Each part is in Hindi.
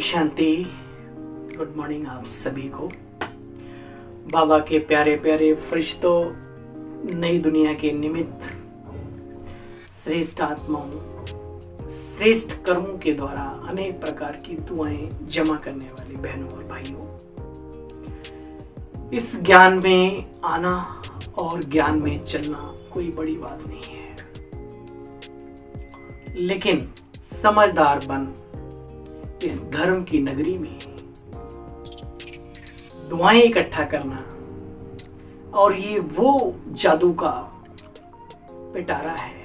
शांति। गुड मॉर्निंग आप सभी को। बाबा के प्यारे प्यारे फरिश्तों, नई दुनिया के निमित्त श्रेष्ठ आत्माओं, श्रेष्ठ कर्मों के द्वारा अनेक प्रकार की दुआएं जमा करने वाली बहनों और भाइयों, इस ज्ञान में आना और ज्ञान में चलना कोई बड़ी बात नहीं है, लेकिन समझदार बन इस धर्म की नगरी में दुआएं इकट्ठा करना, और ये वो जादू का पिटारा है,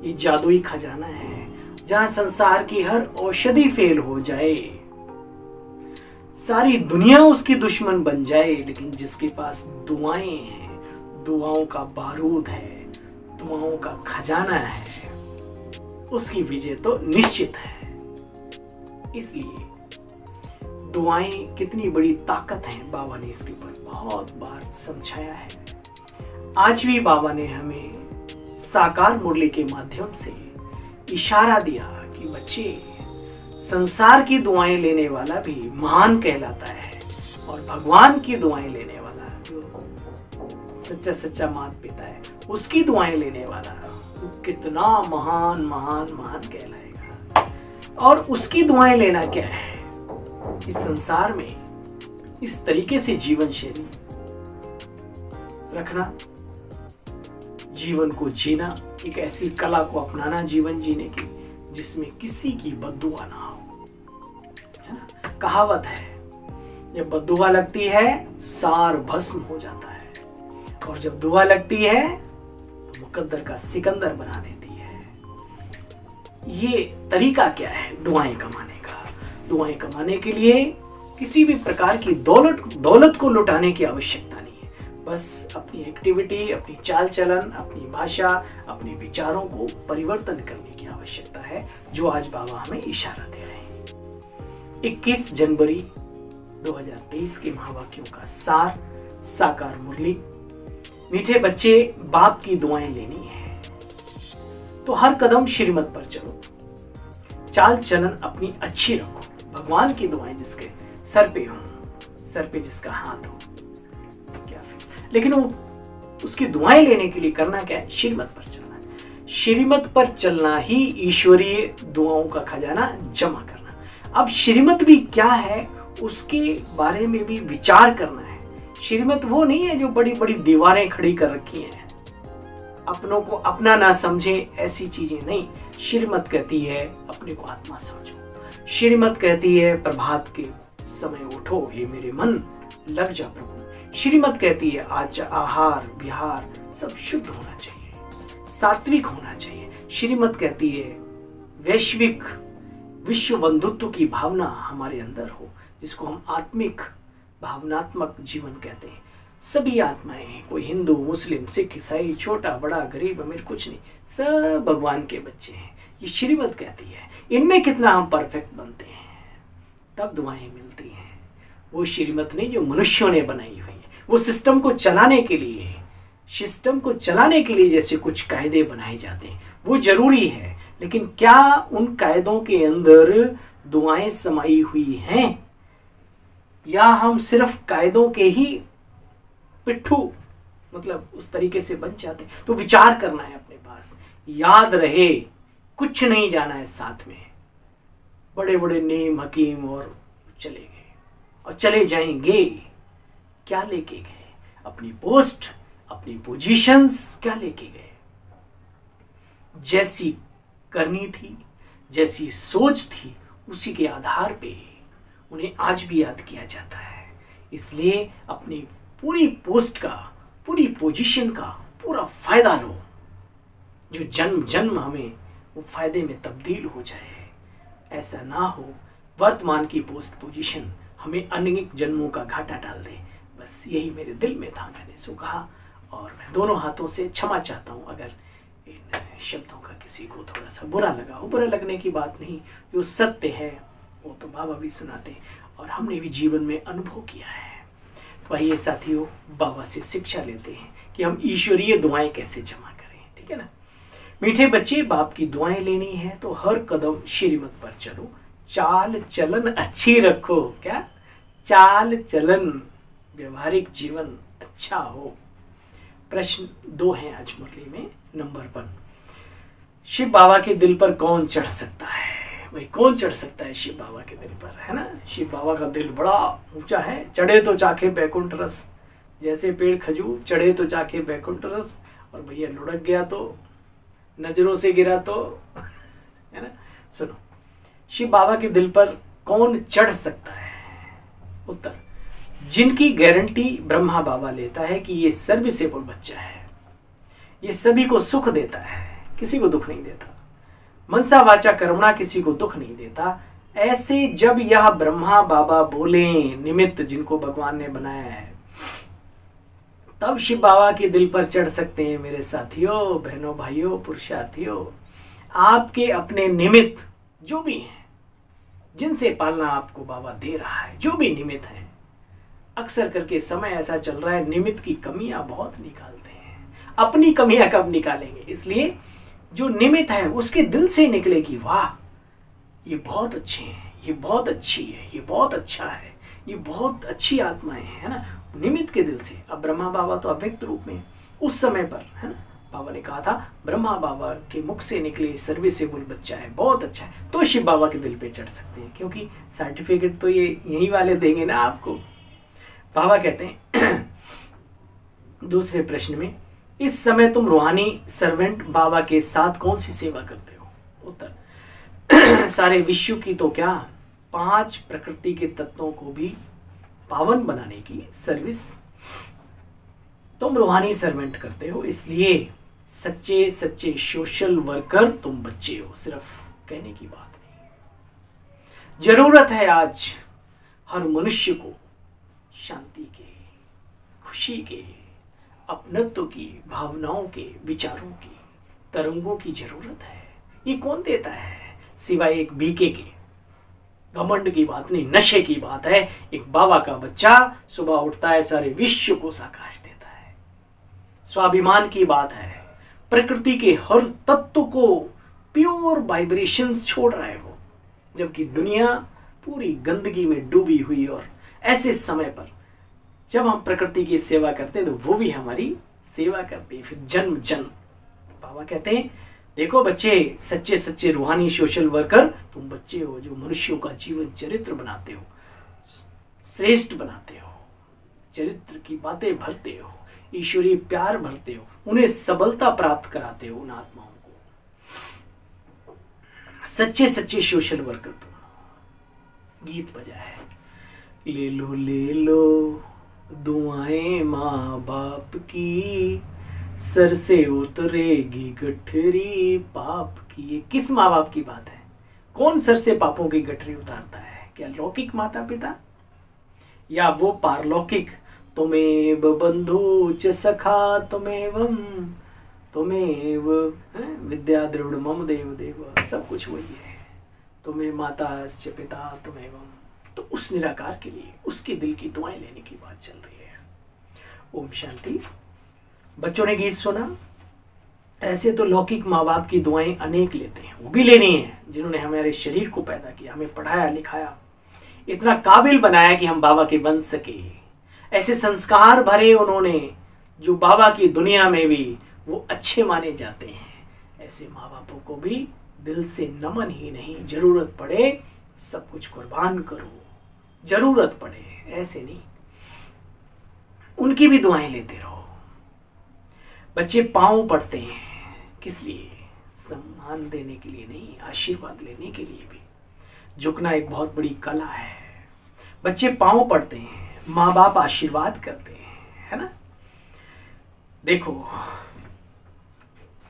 ये जादुई खजाना है जहां संसार की हर औषधि फेल हो जाए, सारी दुनिया उसकी दुश्मन बन जाए, लेकिन जिसके पास दुआएं हैं, दुआओं का बारूद है, दुआओं का खजाना है, उसकी विजय तो निश्चित है। इसलिए दुआएं कितनी बड़ी ताकत हैं, बाबा ने इसके ऊपर बहुत बार समझाया है। आज भी बाबा ने हमें साकार मुरली के माध्यम से इशारा दिया कि बच्चे, संसार की दुआएं लेने वाला भी महान कहलाता है, और भगवान की दुआएं लेने वाला जो सच्चा सच्चा माता पिता है, उसकी दुआएं लेने वाला वो कितना महान महान महान कहलाएगा। और उसकी दुआएं लेना क्या है? इस संसार में इस तरीके से जीवन शैली रखना, जीवन को जीना, एक ऐसी कला को अपनाना जीवन जीने की जिसमें किसी की बद्दुआ ना हो, है ना। कहावत है, जब बद्दुआ लगती है सार भस्म हो जाता है, और जब दुआ लगती है तो मुकद्दर का सिकंदर बना देती है। ये तरीका क्या है दुआएं कमाने का? दुआएं कमाने के लिए किसी भी प्रकार की दौलत को लुटाने की आवश्यकता नहीं है, बस अपनी एक्टिविटी, अपनी चाल चलन, अपनी भाषा, अपने विचारों को परिवर्तन करने की आवश्यकता है, जो आज बाबा हमें इशारा दे रहे हैं। 21 जनवरी 2023 के महावाक्यों का सार, साकार मुरली। मीठे बच्चे, बाप की दुआएं लेनी है तो हर कदम श्रीमत पर चलो, चाल चलन अपनी अच्छी रखो, भगवान की दुआएं जिसके सर पे हो, सर पे जिसका हाथ हो, क्या फिर। लेकिन वो उसकी दुआएं लेने के लिए करना क्या है? श्रीमत पर चलना। श्रीमत पर चलना ही ईश्वरीय दुआओं का खजाना जमा करना। अब श्रीमत भी क्या है उसके बारे में भी विचार करना है। श्रीमत वो नहीं है जो बड़ी बड़ी दीवारें खड़ी कर रखी हैं, अपनों को अपना ना समझे, ऐसी चीजें नहीं। श्रीमत कहती है अपने को आत्मा समझो। श्रीमत कहती है प्रभात के समय उठो हे मेरे मन, लग जा प्रभु। श्रीमत कहती है आज आहार विहार सब शुद्ध होना चाहिए, सात्विक होना चाहिए। श्रीमत कहती है वैश्विक विश्व बंधुत्व की भावना हमारे अंदर हो, जिसको हम आत्मिक भावनात्मक जीवन कहते हैं। सभी आत्माएं हैं, कोई हिंदू, मुस्लिम, सिख, ईसाई, छोटा बड़ा, गरीब अमीर कुछ नहीं, सब भगवान के बच्चे हैं। ये श्रीमत कहती है। इनमें कितना हम परफेक्ट बनते हैं तब दुआएं मिलती हैं। वो श्रीमत नहीं जो मनुष्यों ने बनाई हुई है, वो सिस्टम को चलाने के लिए जैसे कुछ कायदे बनाए जाते हैं वो जरूरी है, लेकिन क्या उन कायदों के अंदर दुआएं समाई हुई हैं, या हम सिर्फ कायदों के ही पिट्ठू मतलब उस तरीके से बन जाते हैं? तो विचार करना है अपने पास। याद रहे कुछ नहीं जाना है साथ में। बड़े बड़े नेम हकीम और चले गए और चले जाएंगे, क्या लेके गए? अपनी पोस्ट, अपनी पोजीशंस क्या लेके गए? जैसी करनी थी, जैसी सोच थी, उसी के आधार पे उन्हें आज भी याद किया जाता है। इसलिए अपनी पूरी पोस्ट का, पूरी पोजीशन का पूरा फायदा लो, जो जन्म जन्म हमें वो फायदे में तब्दील हो जाए। ऐसा ना हो वर्तमान की पोस्ट पोजीशन हमें अनेक जन्मों का घाटा डाल दे। बस यही मेरे दिल में था, मैंने सो कहा, और मैं दोनों हाथों से क्षमा चाहता हूँ अगर इन शब्दों का किसी को थोड़ा सा बुरा लगा हो। बुरा लगने की बात नहीं, जो सत्य है वो तो बाबा भी सुनाते हैं और हमने भी जीवन में अनुभव किया है। तो आइए साथियों, बाबा से शिक्षा लेते हैं कि हम ईश्वरीय दुआएं कैसे जमा करें। ठीक है ना। मीठे बच्चे, बाप की दुआएं लेनी है तो हर कदम श्रीमत पर चलो, चाल चलन अच्छी रखो। क्या? चाल चलन, व्यवहारिक जीवन अच्छा हो। प्रश्न 2 है आज मुरली में। नंबर 1, शिव बाबा के दिल पर कौन चढ़ सकता है? भाई कौन चढ़ सकता है शिव बाबा के दिल पर, है ना? शिव बाबा का दिल बड़ा ऊंचा है। चढ़े तो चाखे बैकुंठ रस, जैसे पेड़ खजूर, चढ़े तो चाखे बैकुंठ रस, और भैया लुढ़क गया तो, नजरों से गिरा तो, है ना? सुनो, शिव बाबा के दिल पर कौन चढ़ सकता है? उत्तर, जिनकी गारंटी ब्रह्मा बाबा लेता है कि ये सर्विसेबल बच्चा है, ये सभी को सुख देता है, किसी को दुख नहीं देता, मनसा वाचा कर्मणा किसी को दुख नहीं देता, ऐसे जब यह ब्रह्मा बाबा बोले, निमित्त जिनको भगवान ने बनाया है, तब शिव बाबा के दिल पर चढ़ सकते हैं। मेरे साथियों, बहनों, भाइयों, पुरुषार्थियों, आपके अपने निमित्त जो भी हैं, जिनसे पालना आपको बाबा दे रहा है, जो भी निमित्त हैं, अक्सर करके समय ऐसा चल रहा है निमित्त की कमियां बहुत निकालते हैं। अपनी कमियां कब निकालेंगे? इसलिए जो निमित्त है उसके दिल से निकलेगी, वाह ये बहुत अच्छे हैं, ये बहुत अच्छी है, ये बहुत अच्छा है, ये बहुत अच्छी आत्माएं हैं, है ना? निमित्त के दिल से। अब ब्रह्मा बाबा तो अव्यक्त रूप में उस समय पर, है ना, बाबा ने कहा था ब्रह्मा बाबा के मुख से निकले सर्विसेबल बच्चा है, बहुत अच्छा है, तो शिव बाबा के दिल पे चढ़ सकते हैं, क्योंकि सर्टिफिकेट तो ये यही वाले देंगे ना आपको। बाबा कहते हैं दूसरे प्रश्न में, इस समय तुम रूहानी सर्वेंट बाबा के साथ कौन सी सेवा करते हो? उत्तर, सारे विश्व की तो क्या, 5 प्रकृति के तत्वों को भी पावन बनाने की सर्विस तुम रूहानी सर्वेंट करते हो। इसलिए सच्चे सच्चे सोशल वर्कर तुम बच्चे हो, सिर्फ कहने की बात नहीं। जरूरत है आज हर मनुष्य को शांति के, खुशी के, अपनत्व की, भावनाओं के, विचारों की, तरंगों की जरूरत है। ये कौन देता है सिवाय एक बीके के? घमंड की बात नहीं, नशे की बात है। एक बाबा का बच्चा सुबह उठता है, सारे विश्व को साकाश देता है। स्वाभिमान की बात है, प्रकृति के हर तत्व को प्योर वाइब्रेशंस छोड़ रहा है वो, जबकि दुनिया पूरी गंदगी में डूबी हुई। और ऐसे समय पर जब हम प्रकृति की सेवा करते हैं तो वो भी हमारी सेवा करती है, फिर जन्म जन्म। बाबा कहते हैं देखो बच्चे, सच्चे सच्चे रूहानी सोशल वर्कर तुम बच्चे हो, जो मनुष्यों का जीवन चरित्र बनाते हो, श्रेष्ठ बनाते हो, चरित्र की बातें भरते हो, ईश्वरीय प्यार भरते हो, उन्हें सबलता प्राप्त कराते हो उन आत्माओं को। सच्चे सच्चे सोशल वर्कर तुम। गीत बजा है, ले लो दुआएं माँ बाप की, सर से उतरेगी गठरी पाप की। ये किस माँ बाप की बात है? कौन सर से पापों की गठरी उतारता है? क्या लौकिक माता पिता या वो पारलौकिक? तुमेव बंधु च सखा तुमेवम तुमेव विद्या दृढ़ मम देव देव, सब कुछ वही है। तुम्हें माता च पिता तुमेवम, तो उस निराकार के लिए उसके दिल की दुआएं लेने की बात चल रही है। ओम शांति। बच्चों ने गीत सुना। ऐसे तो लौकिक माँ बाप की दुआएं अनेक लेते हैं, वो भी लेनी है, जिन्होंने हमारे शरीर को पैदा किया, हमें पढ़ाया लिखाया, इतना काबिल बनाया कि हम बाबा के बन सके। ऐसे संस्कार भरे उन्होंने जो बाबा की दुनिया में भी वो अच्छे माने जाते हैं। ऐसे माँ बापों को भी दिल से नमन ही नहीं, जरूरत पड़े सब कुछ कुर्बान करो, जरूरत पड़े, ऐसे नहीं, उनकी भी दुआएं लेते रहो। बच्चे पांव पड़ते हैं किस लिए? सम्मान देने के लिए नहीं, आशीर्वाद लेने के लिए भी। झुकना एक बहुत बड़ी कला है। बच्चे पांव पड़ते हैं, माँ बाप आशीर्वाद करते हैं, है ना? देखो,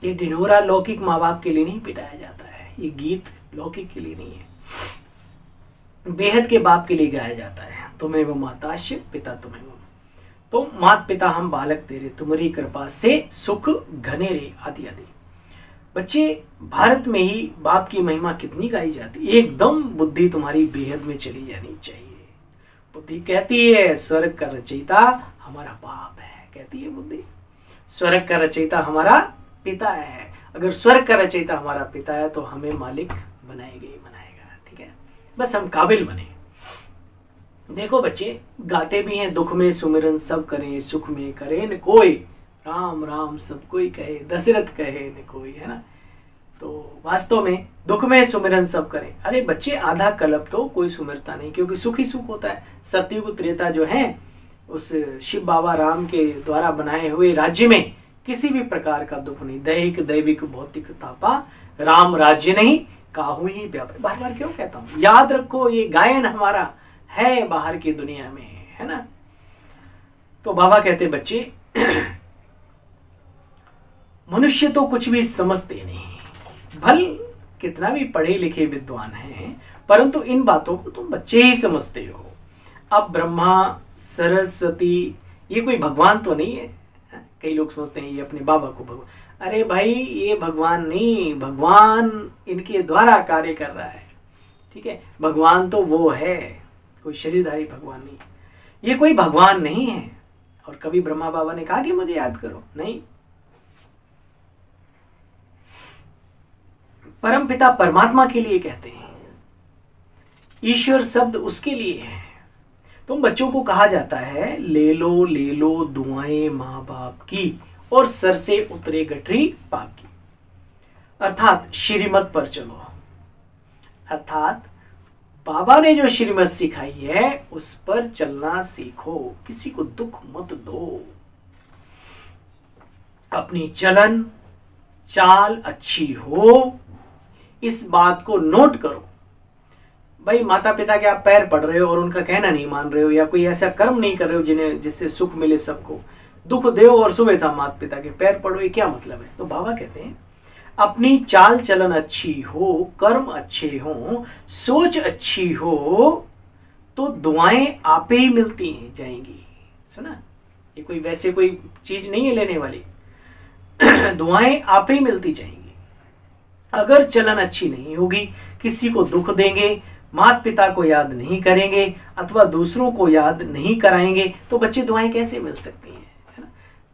ये ढिढोरा लौकिक माँ बाप के लिए नहीं पिटाया जाता है, ये गीत लौकिक के लिए नहीं है, बेहद के बाप के लिए गाया जाता है। तुम्हें वो माताश्य पिता तुम्हें वो, तो मात पिता हम बालक तेरे, तुम्हारी कृपा से सुख घने रे, आदि आदि। बच्चे, भारत में ही बाप की महिमा कितनी गाई जाती है। एकदम बुद्धि तुम्हारी बेहद में चली जानी चाहिए। बुद्धि कहती है स्वर्ग का रचयिता हमारा बाप है, कहती है बुद्धि। स्वर्ग का रचयिता हमारा पिता है। अगर स्वर्ग का रचयिता हमारा पिता है तो हमें मालिक बनाएगा ही बनाएगा। ठीक है, बस हम काबिल बने। देखो बच्चे, गाते भी हैं, दुख में सुमिरन सब करें, सुख में करे न कोई, राम राम सब कोई कहे, दशरथ कहे न कोई, है ना। तो वास्तव में दुख में सुमिरन सब करें, अरे बच्चे आधा कल्प तो कोई सुमिरता नहीं, क्योंकि सुख ही सुख होता है। सतयुग त्रेता जो है उस शिव बाबा राम के द्वारा बनाए हुए राज्य में किसी भी प्रकार का दुख नहीं। दैहिक दैविक भौतिक तापा, राम राज्य नहीं काहू ही व्यापार। बार बार क्यों कहता हूं, याद रखो ये गायन हमारा है बाहर की दुनिया में, है ना। तो बाबा कहते बच्चे मनुष्य तो कुछ भी समझते नहीं, भल कितना भी पढ़े लिखे विद्वान हैं, परंतु इन बातों को तुम बच्चे ही समझते हो। अब ब्रह्मा सरस्वती ये कोई भगवान तो नहीं है। कई लोग सोचते हैं ये अपने बाबा को भगवान, अरे भाई ये भगवान नहीं, भगवान इनके द्वारा कार्य कर रहा है, ठीक है। भगवान तो वो है, कोई शरीरधारी भगवान नहीं, ये कोई भगवान नहीं है। और कभी ब्रह्मा बाबा ने कहा कि मुझे याद करो, नहीं। परम पिता परमात्मा के लिए कहते हैं, ईश्वर शब्द उसके लिए है। तुम बच्चों को कहा जाता है ले लो दुआएं माँ बाप की, और सर से उतरे गठरी पाप की। अर्थात श्रीमत पर चलो, अर्थात बाबा ने जो श्रीमत सिखाई है उस पर चलना सीखो, किसी को दुख मत दो। अपनी चलन चाल अच्छी हो, इस बात को नोट करो। भाई माता पिता के आप पैर पड़ रहे हो और उनका कहना नहीं मान रहे हो, या कोई ऐसा कर्म नहीं कर रहे हो जिन्हें जिससे सुख मिले सबको, दुख दो और सुबह शाम माता पिता के पैर पड़ो, ये क्या मतलब है। तो बाबा कहते हैं अपनी चाल चलन अच्छी हो, कर्म अच्छे हो, सोच अच्छी हो, तो दुआएं आपे ही मिलती हैं जाएंगी। सुना, ये कोई वैसे कोई चीज नहीं है लेने वाली दुआएं आपे ही मिलती जाएंगी। अगर चलन अच्छी नहीं होगी, किसी को दुख देंगे, माता पिता को याद नहीं करेंगे, अथवा दूसरों को याद नहीं कराएंगे, तो बच्चे दुआएं कैसे मिल सकती हैं, है ना।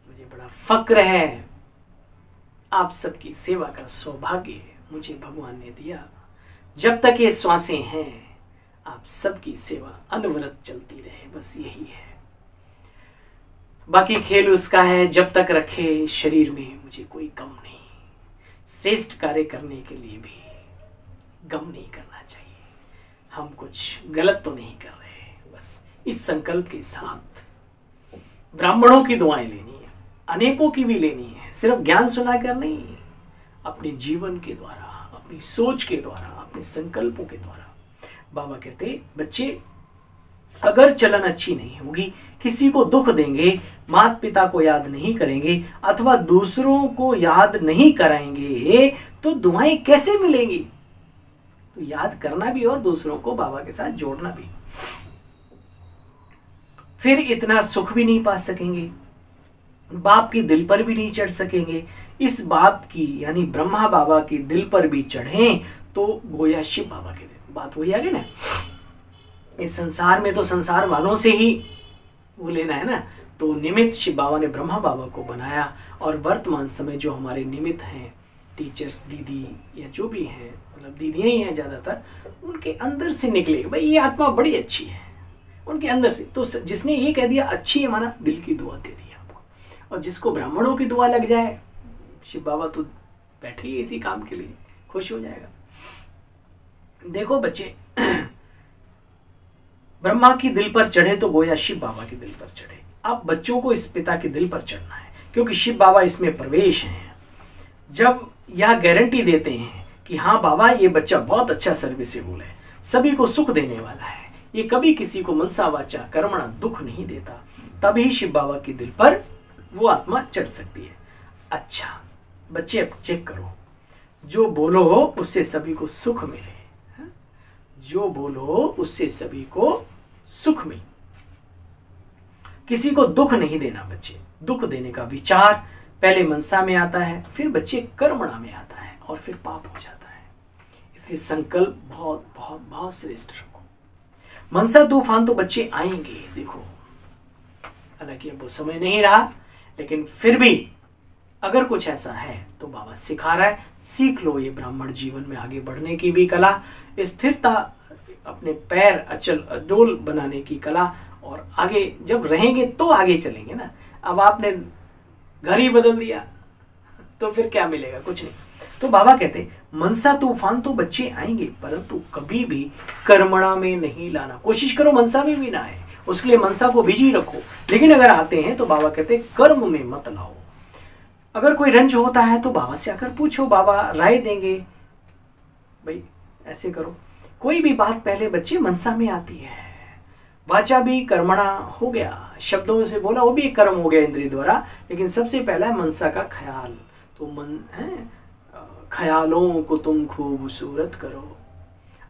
मुझे बड़ा फक्र है, आप सबकी सेवा का सौभाग्य मुझे भगवान ने दिया। जब तक ये श्वासें हैं आप सबकी सेवा अनवरत चलती रहे, बस यही है। बाकी खेल उसका है, जब तक रखे शरीर में मुझे कोई गम नहीं। श्रेष्ठ कार्य करने के लिए भी गम नहीं करना चाहिए। हम कुछ गलत तो नहीं कर रहे, बस इस संकल्प के साथ ब्राह्मणों की दुआएं लेनी है, अनेकों की भी लेनी है, सिर्फ ज्ञान सुनाकर नहीं, अपने जीवन के द्वारा, अपनी सोच के द्वारा, अपने संकल्पों के द्वारा। बाबा कहते बच्चे अगर चलन अच्छी नहीं होगी, किसी को दुख देंगे, माता पिता को याद नहीं करेंगे, अथवा दूसरों को याद नहीं कराएंगे, तो दुआएं कैसे मिलेंगी। तो याद करना भी और दूसरों को बाबा के साथ जोड़ना भी, फिर इतना सुख भी नहीं पा सकेंगे, बाप की दिल पर भी नहीं चढ़ सकेंगे। इस बाप की यानी ब्रह्मा बाबा की दिल पर भी चढ़े तो गोया शिव बाबा के दिल। बात वही आ गई ना, इस संसार में तो संसार वालों से ही वो लेना है ना। तो निमित्त शिव बाबा ने ब्रह्मा बाबा को बनाया, और वर्तमान समय जो हमारे निमित्त हैं, टीचर्स दीदी या जो भी हैं, मतलब दीदियाँ ही हैं ज़्यादातर, उनके अंदर से निकले भाई ये आत्मा बड़ी अच्छी है, उनके अंदर से। तो जिसने ये कह दिया अच्छी है, माना दिल की दुआ दे दी आपको। और जिसको ब्राह्मणों की दुआ लग जाए, शिव बाबा तो बैठे ही इसी काम के लिए, खुश हो जाएगा। देखो बच्चे, ब्रह्मा की दिल पर चढ़े तो गोया शिव बाबा की दिल पर चढ़े। अब बच्चों को इस पिता की दिल पर चढ़ना है, क्योंकि शिव बाबा इसमें प्रवेश हैं। जब यह गारंटी देते हैं कि हाँ बाबा ये बच्चा बहुत अच्छा सर्विसेबल है, सभी को सुख देने वाला है, ये कभी किसी को मनसा वाचा कर्मणा दुख नहीं देता, तभी शिव बाबा की दिल पर वो आत्मा चढ़ सकती है। अच्छा बच्चे अब चेक करो, जो बोलो उससे सभी को सुख मिले, जो बोलो उससे सभी को सुख मिले। किसी को दुख नहीं देना बच्चे। दुख देने का विचार पहले मनसा में आता है, फिर बच्चे कर्मणा में आता है, और फिर पाप हो जाता है। इसलिए संकल्प बहुत बहुत बहुत श्रेष्ठ रखो। मनसा तूफान तो बच्चे आएंगे, देखो हालांकि अब वो समय नहीं रहा, लेकिन फिर भी अगर कुछ ऐसा है तो बाबा सिखा रहा है, सीख लो ये ब्राह्मण जीवन में आगे बढ़ने की भी कला, स्थिरता अपने पैर अचल अडोल बनाने की कला, और आगे जब रहेंगे तो आगे चलेंगे ना। अब आपने घर ही बदल दिया तो फिर क्या मिलेगा, कुछ नहीं। तो बाबा कहते मनसा तूफान तो बच्चे आएंगे, परंतु कभी भी कर्मणा में नहीं लाना। कोशिश करो मनसा में भी ना आए, उसके लिए मनसा को बिजी रखो, लेकिन अगर आते हैं तो बाबा कहते कर्म में मत लाओ। अगर कोई रंज होता है तो बाबा से आकर पूछो, बाबा राय देंगे, भाई ऐसे करो। कोई भी बात पहले बच्चे मनसा में आती है। वाचा भी कर्मणा हो गया, शब्दों से बोला वो भी एक कर्म हो गया इंद्रिय द्वारा, लेकिन सबसे पहला मनसा का ख्याल। तो मन है, ख्यालों को तुम खूबसूरत करो,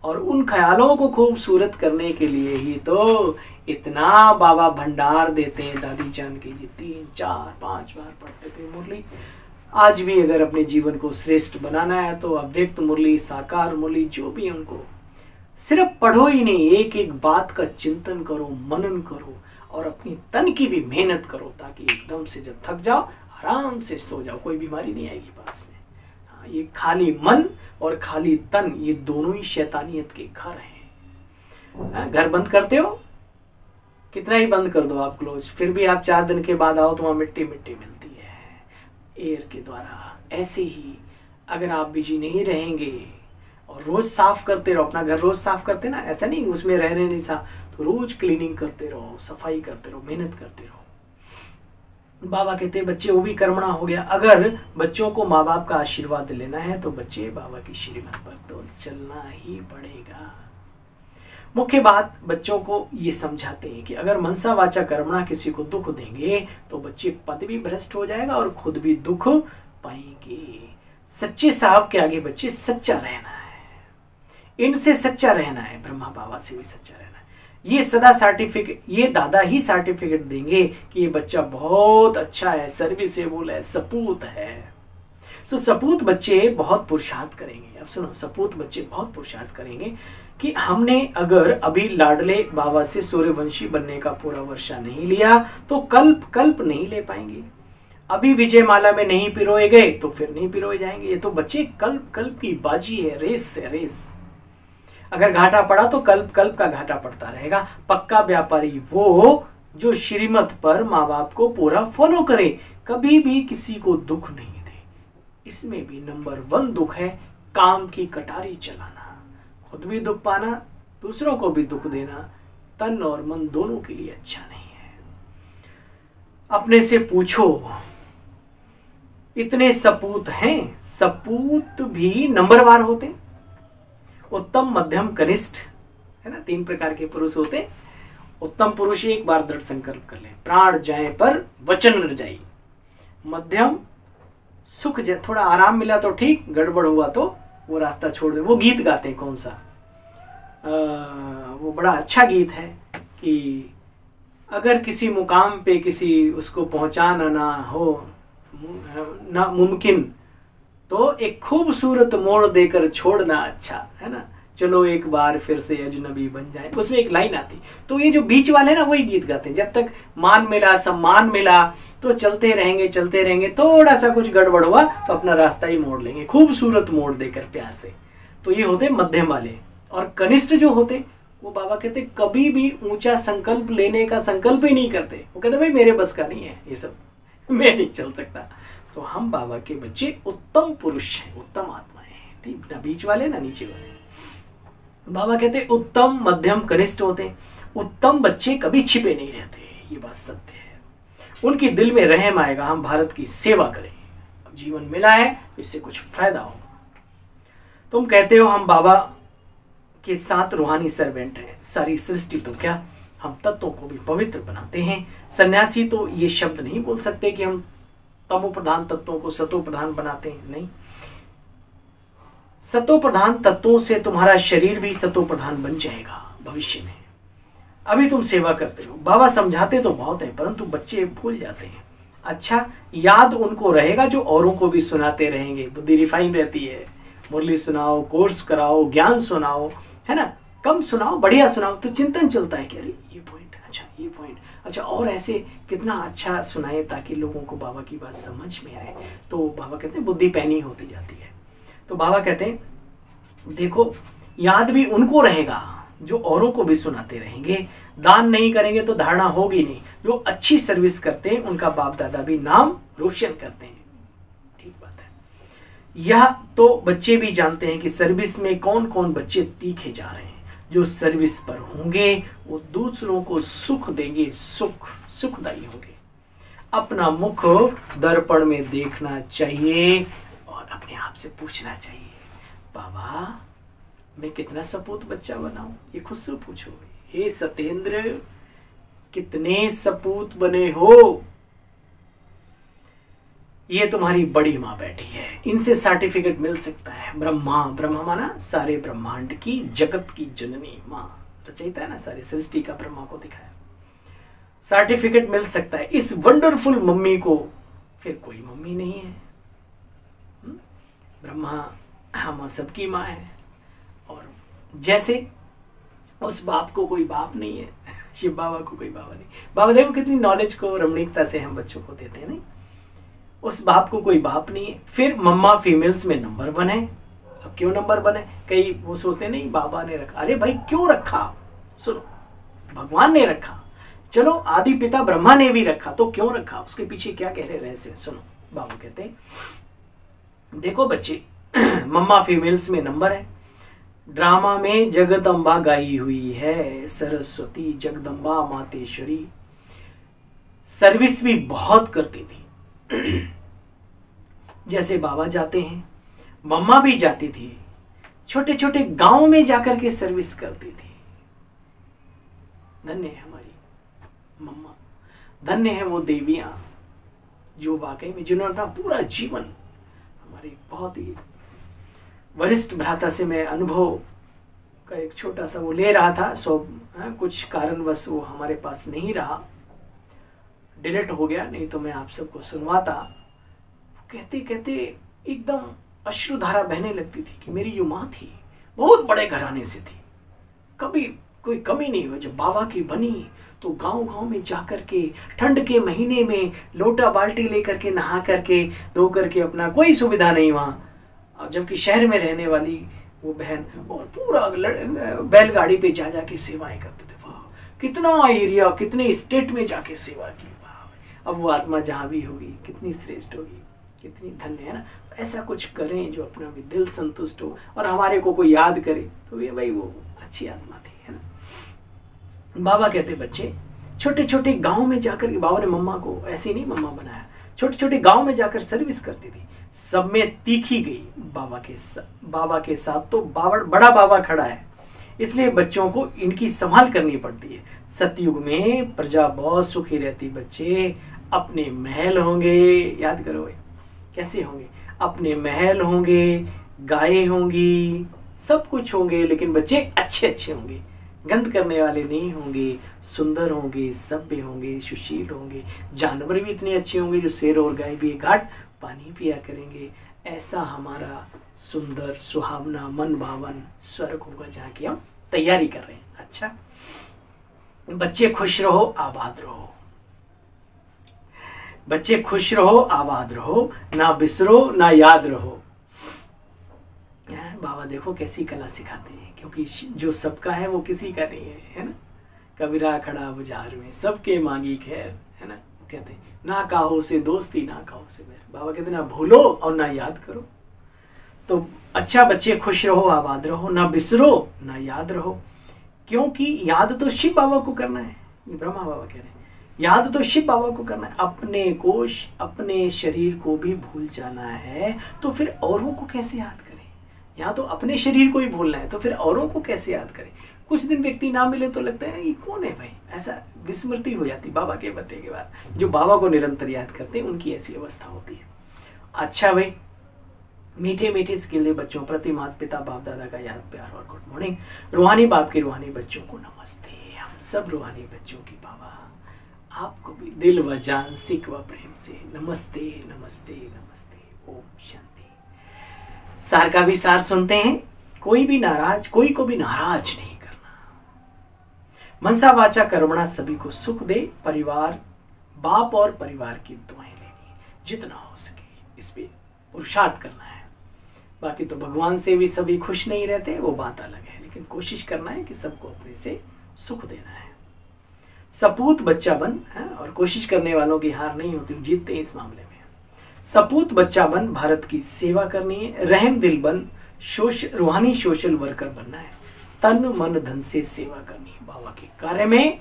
और उन ख्यालों को खूबसूरत करने के लिए ही तो इतना बाबा भंडार देते हैं। दादी जानकी जी 3, 4, 5 बार पढ़ते थे मुरली। आज भी अगर अपने जीवन को श्रेष्ठ बनाना है तो अव्यक्त मुरली, साकार मुरली, जो भी उनको सिर्फ पढ़ो ही नहीं, एक एक बात का चिंतन करो, मनन करो, और अपनी तन की भी मेहनत करो, ताकि एकदम से जब थक जाओ आराम से सो जाओ, कोई बीमारी नहीं आएगी पास में। हाँ, ये खाली मन और खाली तन, ये दोनों ही शैतानियत के घर हैं। घर बंद करते हो, कितना ही बंद कर दो आप क्लोज, फिर भी आप 4 दिन के बाद आओ तो वहां मिट्टी मिट्टी मिलती है एयर के द्वारा। ऐसे ही अगर आप बिजी नहीं रहेंगे और रोज साफ करते रहो, अपना घर रोज साफ करते ना, ऐसा नहीं उसमें रह रहे नहीं साफ, तो रोज क्लीनिंग करते रहो, सफाई करते रहो, मेहनत करते रहो। बाबा कहते बच्चे वो भी कर्मणा हो गया। अगर बच्चों को माँ बाप का आशीर्वाद लेना है तो बच्चे बाबा की श्रीमत पर तो चलना ही पड़ेगा। मुख्य बात बच्चों को ये समझाते हैं कि अगर मनसा वाचा कर्मणा किसी को दुख देंगे तो बच्चे पद भी भ्रष्ट हो जाएगा और खुद भी दुख पाएंगे। सच्चे साहब के आगे बच्चे सच्चा रहना है, इनसे सच्चा रहना है, ब्रह्मा बाबा से भी सच्चा रहना है। ये सदा सर्टिफिकेट, ये दादा ही सर्टिफिकेट देंगे कि ये बच्चा बहुत अच्छा है, सर्विसेबल है, सपूत है। तो सपूत बच्चे बहुत पुरुषार्थ करेंगे। अब सुनो, सपूत बच्चे बहुत पुरुषार्थ करेंगे कि हमने अगर अभी लाडले बाबा से सूर्यवंशी बनने का पूरा वर्षा नहीं लिया तो कल्प नहीं ले पाएंगे। अभी विजय माला में नहीं पिरोए गए तो फिर नहीं पिरोए जाएंगे। ये तो बच्चे कल्प की बाजी है, रेस है, रेस। अगर घाटा पड़ा तो कल्प का घाटा पड़ता रहेगा। पक्का व्यापारी वो जो श्रीमत पर माँ बाप को पूरा फॉलो करे, कभी भी किसी को दुख नहीं दे। इसमें भी नंबर 1 दुख है काम की कटारी चलाना, खुद भी दुख पाना, दूसरों को भी दुख देना, तन और मन दोनों के लिए अच्छा नहीं है। अपने से पूछो, इतने सपूत हैं, सपूत भी नंबरवार होते, उत्तम मध्यम कनिष्ठ, है ना, 3 प्रकार के पुरुष होते। उत्तम पुरुष एक बार दृढ़ संकल्प कर ले, प्राण जाए पर वचन न जाए। मध्यम सुख जाए, थोड़ा आराम मिला तो ठीक, गड़बड़ हुआ तो वो रास्ता छोड़ दे। वो गीत गाते हैं, कौन सा, वो बड़ा अच्छा गीत है कि अगर किसी मुकाम पे किसी उसको पहुंचाना ना हो ना मुमकिन तो एक खूबसूरत मोड़ देकर छोड़ना अच्छा है ना, चलो एक बार फिर से अजनबी बन जाए। उसमें एक लाइन आती, तो ये जो बीच वाले ना वही गीत गाते हैं। जब तक मान मिला, सम्मान मिला तो चलते रहेंगे, थोड़ा सा कुछ गड़बड़ हुआ तो अपना रास्ता ही मोड़ लेंगे, खूबसूरत मोड़ देकर प्यार से। तो ये होते मध्यम वाले। और कनिष्ठ जो होते वो बाबा कहते कभी भी ऊंचा संकल्प लेने का संकल्प ही नहीं करते। वो कहते भाई मेरे बस का नहीं है ये सब, मैं नहीं चल सकता। तो हम बाबा के बच्चे उत्तम पुरुष हैं, उत्तम आत्माएं हैं, ठीक ना, बीच वाले ना नीचे वाले। बाबा कहते उत्तम मध्यम कनिष्ठ होते। उत्तम बच्चे कभी छिपे नहीं रहते, ये बात सत्य है। उनकी दिल में रहम आएगा, हम भारत की सेवा करें, अब जीवन मिला है तो इससे कुछ फायदा हो। तुम कहते हो हम बाबा के साथ रूहानी सर्वेंट हैं, सारी सृष्टि तो क्या, हम तत्वों को भी पवित्र बनाते हैं। सन्यासी तो ये शब्द नहीं बोल सकते कि हम तमो प्रधान तत्वों को सतो प्रधान बनाते हैं, नहीं। सतो प्रधान तत्वों से तुम्हारा शरीर भी सतो प्रधान बन जाएगा भविष्य में। अभी तुम सेवा करते हो, बाबा समझाते तो बहुत है परंतु बच्चे भूल जाते हैं। अच्छा, याद उनको रहेगा जो औरों को भी सुनाते रहेंगे, बुद्धि रिफाइन रहती है। मुरली सुनाओ, कोर्स कराओ, ज्ञान सुनाओ, है ना, कम सुनाओ, बढ़िया सुनाओ, तो चिंतन चलता है कि अरे ये पॉइंट, अच्छा ये पॉइंट, अच्छा और ऐसे कितना अच्छा सुनाए ताकि लोगों को बाबा की बात समझ में आए। तो बाबा कहते हैं बुद्धि पैनी होती जाती है। तो बाबा कहते हैं देखो याद भी उनको रहेगा जो औरों को भी सुनाते रहेंगे। दान नहीं करेंगे तो धारणा होगी नहीं। जो अच्छी सर्विस करते हैं उनका बाप दादा भी नाम रोशन करते हैं। ठीक बात है। यह तो बच्चे भी जानते हैं कि सर्विस में कौन कौन बच्चे तीखे जा रहे हैं। जो सर्विस पर होंगे वो दूसरों को सुख देंगे, सुखदायी होंगे। अपना मुख दर्पण में देखना चाहिए और अपने आप से पूछना चाहिए, बाबा मैं कितना सपूत बच्चा बनाऊं? ये खुद से पूछो। हे सतेंद्र, कितने सपूत बने हो? ये तुम्हारी बड़ी माँ बैठी है, इनसे सर्टिफिकेट मिल सकता है। ब्रह्मा, ब्रह्मा माना सारे ब्रह्मांड की, जगत की जननी माँ, रचयिता है ना, सारी सृष्टि का ब्रह्मा को दिखाया। सर्टिफिकेट मिल सकता है इस वंडरफुल मम्मी को, फिर कोई मम्मी नहीं है। ब्रह्मा हम सबकी माँ है। और जैसे उस बाप को कोई बाप नहीं है, शिव बाबा को कोई बाबा नहीं। बाबा देखो कितनी नॉलेज को रमणीकता से हम बच्चों को देते हैं। नहीं, उस बाप को कोई बाप नहीं है। फिर मम्मा फीमेल्स में नंबर 1 है। अब क्यों नंबर 1 है? कई वो सोचते नहीं बाबा ने रखा। अरे भाई क्यों रखा? सुनो, भगवान ने रखा, चलो आदि पिता ब्रह्मा ने भी रखा, तो क्यों रखा? उसके पीछे क्या गहरे रहस्य? सुनो, बाबा कहते हैं देखो बच्चे, मम्मा फीमेल्स में नंबर है। ड्रामा में जगदम्बा गाई हुई है, सरस्वती जगदम्बा मातेश्वरी सर्विस भी बहुत करती थी। जैसे बाबा जाते हैं, मम्मा भी जाती थी, छोटे छोटे गांव में जाकर के सर्विस करती थी। धन्य है हमारी मम्मा, धन्य है वो देवियां जो वाकई में जिन्होंने अपना पूरा जीवन, हमारी बहुत ही वरिष्ठ भ्राता से मैं अनुभव का एक छोटा सा वो ले रहा था। कुछ कारणवश वो हमारे पास नहीं रहा, डिलीट हो गया, नहीं तो मैं आप सबको सुनवाता। कहते कहते एकदम अश्रुधारा बहने लगती थी कि मेरी जो माँ थी बहुत बड़े घराने से थी, कभी कोई कमी नहीं हुई। जब बाबा की बनी तो गांव गांव में जाकर के ठंड के महीने में लोटा बाल्टी लेकर के नहा करके धो करके, अपना कोई सुविधा नहीं वहाँ, और जबकि शहर में रहने वाली वो बहन, और पूरा बैलगाड़ी पे जा के सेवाएं करते थे। वाह, कितना एरिया, कितने स्टेट में जाके सेवा की। वाह, अब वो आत्मा जहाँ भी होगी कितनी श्रेष्ठ होगी, कितनी धन्य है ना। तो ऐसा कुछ करें जो अपना भी दिल संतुष्ट हो और हमारे को कोई याद करे, तो ये भाई वो अच्छी आत्मा थी, है ना। बाबा कहते बच्चे छोटे छोटे गांव में जाकर के, बाबा ने मम्मा को ऐसे नहीं मम्मा बनाया, छोटे छोटे गांव में जाकर सर्विस करती थी। सब में तीखी गई बाबा के साथ तो बड़ा बाबा खड़ा है, इसलिए बच्चों को इनकी संभाल करनी पड़ती है। सतयुग में प्रजा बहुत सुखी रहती। बच्चे अपने महल होंगे, याद करो भाई कैसे होंगे, अपने महल होंगे, गायें होंगी, सब कुछ होंगे, लेकिन बच्चे अच्छे अच्छे होंगे, गंद करने वाले नहीं होंगे, सुंदर होंगे, सभ्य होंगे, सुशील होंगे। जानवर भी इतने अच्छे होंगे, जो शेर और गाय भी एक घाट पानी पिया करेंगे। ऐसा हमारा सुंदर सुहावना मन भावन स्वर्ग होगा जहाँ की हम तैयारी कर रहे हैं। अच्छा बच्चे खुश रहो, आबाद रहो। बच्चे खुश रहो, आबाद रहो, ना बिसरो ना याद रहो। बाबा देखो कैसी कला सिखाते हैं, क्योंकि जो सबका है वो किसी का नहीं है ना। कबीरा खड़ा बाजार में सबके मांगी खैर, है ना। कहते हैं ना काहो से दोस्ती ना काहो से बैर। बाबा कहते ना भूलो और ना याद करो। तो अच्छा बच्चे खुश रहो, आबाद रहो, ना बिसरो ना याद रहो, क्योंकि याद तो शिव बाबा को करना है। ये ब्रह्मा बाबा कह रहे हैं, याद तो शिव बाबा को करना है। अपने को, अपने शरीर को भी भूल जाना है तो फिर औरों को कैसे याद करें। यहाँ तो अपने शरीर को ही भूलना है तो फिर औरों को कैसे याद करें। कुछ दिन व्यक्ति ना मिले तो लगता है ये कौन है भाई, ऐसा विस्मृति हो जाती बाबा के बर्थडे के बाद। जो बाबा को निरंतर याद करते हैं उनकी ऐसी अवस्था होती है। अच्छा भाई, मीठे मीठे स्किले बच्चों प्रति माता पिता बाप दादा का याद प्यार और गुड मॉर्निंग। रूहानी बाप के रूहानी बच्चों को नमस्ते। हम सब रूहानी बच्चों की बाबा आपको भी दिल व जान सिक व प्रेम से नमस्ते नमस्ते नमस्ते। ओम शांति। सार का भी सार सुनते हैं, कोई को भी नाराज नहीं करना। मनसा वाचा कर्मणा सभी को सुख दे। परिवार, बाप और परिवार की दुआएं लेनी, जितना हो सके इस पे पुरुषार्थ करना है। बाकी तो भगवान से भी सभी खुश नहीं रहते, वो बात अलग है, लेकिन कोशिश करना है कि सबको अपने से सुख देना है। सपूत बच्चा बन, और कोशिश करने वालों की हार नहीं होती, जीतते हैं इस मामले में। सपूत बच्चा बन, भारत की सेवा करनी है। रहम दिल बन, रूहानी सोशल वर्कर बनना है। तन मन धन से सेवा करनी है। बाबा के कार्य में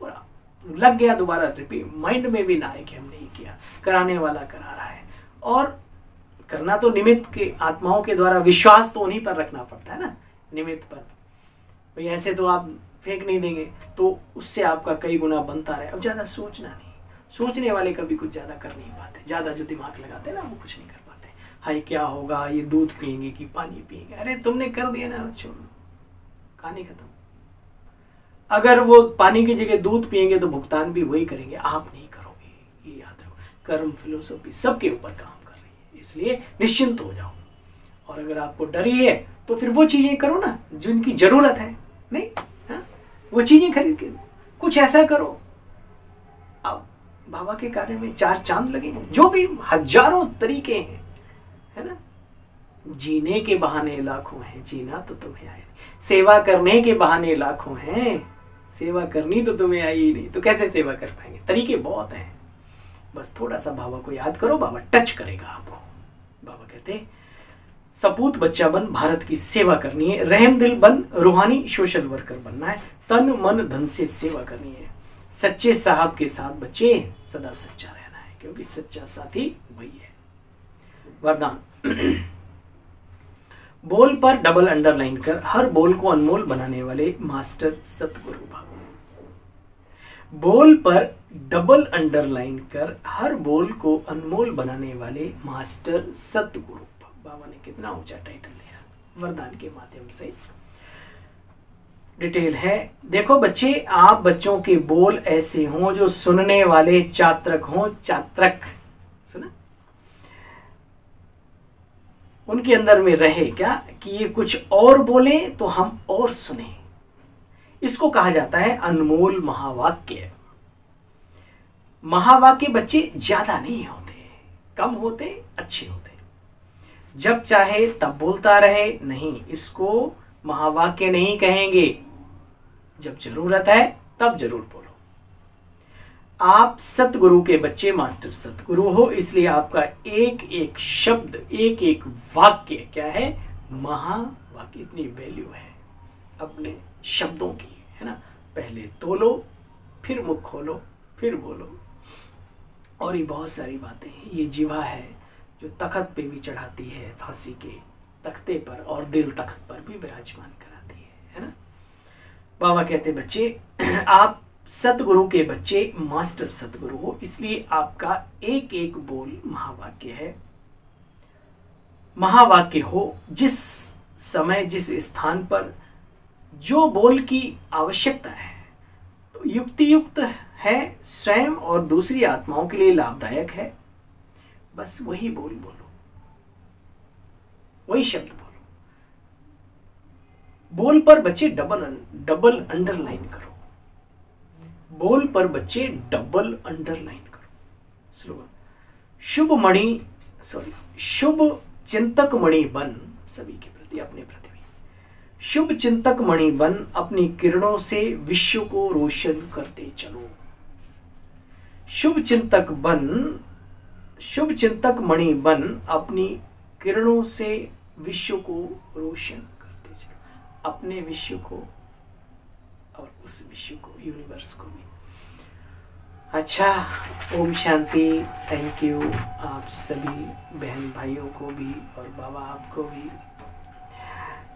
पूरा लग गया, दोबारा रिपीट, माइंड में भी ना आए कि हमने ये किया, कराने वाला करा रहा है। और करना तो निमित्त के आत्माओं के द्वारा, विश्वास तो उन्हीं पर रखना पड़ता है ना, निमित्त पर। भाई ऐसे तो आप फेंक नहीं देंगे, तो उससे आपका कई गुना बनता रहे। अब ज़्यादा सोचना नहीं, सोचने वाले कभी कुछ ज़्यादा कर नहीं पाते, ज़्यादा जो दिमाग लगाते हैं ना वो कुछ नहीं कर पाते। हाय क्या होगा, ये दूध पियेंगे कि पानी पियेंगे, अरे तुमने कर दिया ना, छोड़, कहानी खत्म। अगर वो पानी की जगह दूध पियेंगे तो भुगतान भी वही करेंगे, आप नहीं करोगे, ये याद रखो। कर्म फिलोसफी सबके ऊपर काम कर रही है, इसलिए निश्चिंत हो जाओ। और अगर आपको डर ही है तो फिर वो चीज़ें करो ना जिनकी ज़रूरत है, नहीं वो चीज़ें खरीद के कुछ ऐसा करो। अब बाबा के कार्य में 4 चांद लगे, जो भी हजारों तरीके हैं, है ना। जीने के बहाने लाखों हैं, जीना तो तुम्हें आए नहीं। सेवा करने के बहाने लाखों हैं, सेवा करनी तो तुम्हें आई ही नहीं, तो कैसे सेवा कर पाएंगे। तरीके बहुत हैं, बस थोड़ा सा बाबा को याद करो, बाबा टच करेगा आपको। बाबा कहते सपूत बच्चा बन, भारत की सेवा करनी है। रहम दिल बन, रूहानी सोशल वर्कर बनना है। तन मन धन से सेवा करनी है। सच्चे साहब के साथ बच्चे सदा सच्चा रहना है, क्योंकि सच्चा साथी वही है। वरदान बोल पर डबल अंडरलाइन कर, हर बोल को अनमोल बनाने वाले मास्टर सतगुरु बाबा। बोल पर डबल अंडरलाइन कर, हर बोल को अनमोल बनाने वाले मास्टर सतगुरु। बाबा ने कितना ऊंचा टाइटल दिया वरदान के माध्यम से। डिटेल है, देखो बच्चे, आप बच्चों के बोल ऐसे हों जो सुनने वाले चात्रक हों। चात्रक सुना, उनके अंदर में रहे क्या कि ये कुछ और बोले तो हम और सुने। इसको कहा जाता है अनमोल महावाक्य। महावाक्य बच्चे ज्यादा नहीं होते, कम होते, अच्छे होते। जब चाहे तब बोलता रहे, नहीं, इसको महावाक्य नहीं कहेंगे। जब जरूरत है तब जरूर बोलो। आप सतगुरु के बच्चे, मास्टर सतगुरु हो, इसलिए आपका एक एक शब्द, एक एक वाक्य क्या है, महावाक्य। इतनी वैल्यू है अपने शब्दों की, है ना। पहले तोलो, फिर मुख खोलो, फिर बोलो। और ये बहुत सारी बातें हैं। ये जीवा है जो तख्त पे भी चढ़ाती है, फांसी के तख्ते पर, और दिल तख्त पर भी विराजमान कराती है ना। बाबा कहते बच्चे, आप सतगुरु के बच्चे, मास्टर सतगुरु हो, इसलिए आपका एक एक बोल महावाक्य है। महावाक्य हो, जिस समय जिस स्थान पर जो बोल की आवश्यकता है, तो युक्ति युक्त है, स्वयं और दूसरी आत्माओं के लिए लाभदायक है। बस वही बोल बोलो, वही शब्द बोलो। बोल पर बच्चे डबल अंडरलाइन करो। बोल पर बच्चे डबल अंडरलाइन करो। स्लोगन, शुभ चिंतक मणि बन, सभी के प्रति, अपने प्रति भी। शुभ चिंतक मणि बन, अपनी किरणों से विश्व को रोशन करते चलो। शुभ चिंतक मणि बन, अपनी किरणों से विश्व को रोशन करते चलो। अपने विश्व को और उस विश्व को, यूनिवर्स को भी। अच्छा, ओम शांति। थैंक यू आप सभी बहन भाइयों को भी, और बाबा आपको भी,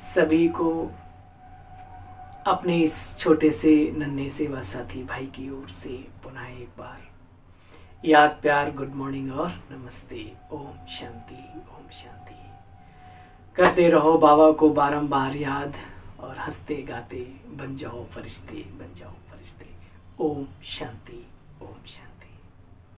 सभी को अपने इस छोटे से नन्हे सेवा साथी भाई की ओर से पुनः एक बार याद, प्यार, गुड मॉर्निंग और नमस्ते। ओम शांति, ओम शांति। करते रहो बाबा को बारंबार याद, और हंसते गाते बन जाओ फरिश्ते, बन जाओ फरिश्ते। ओम शांति, ओम शांति।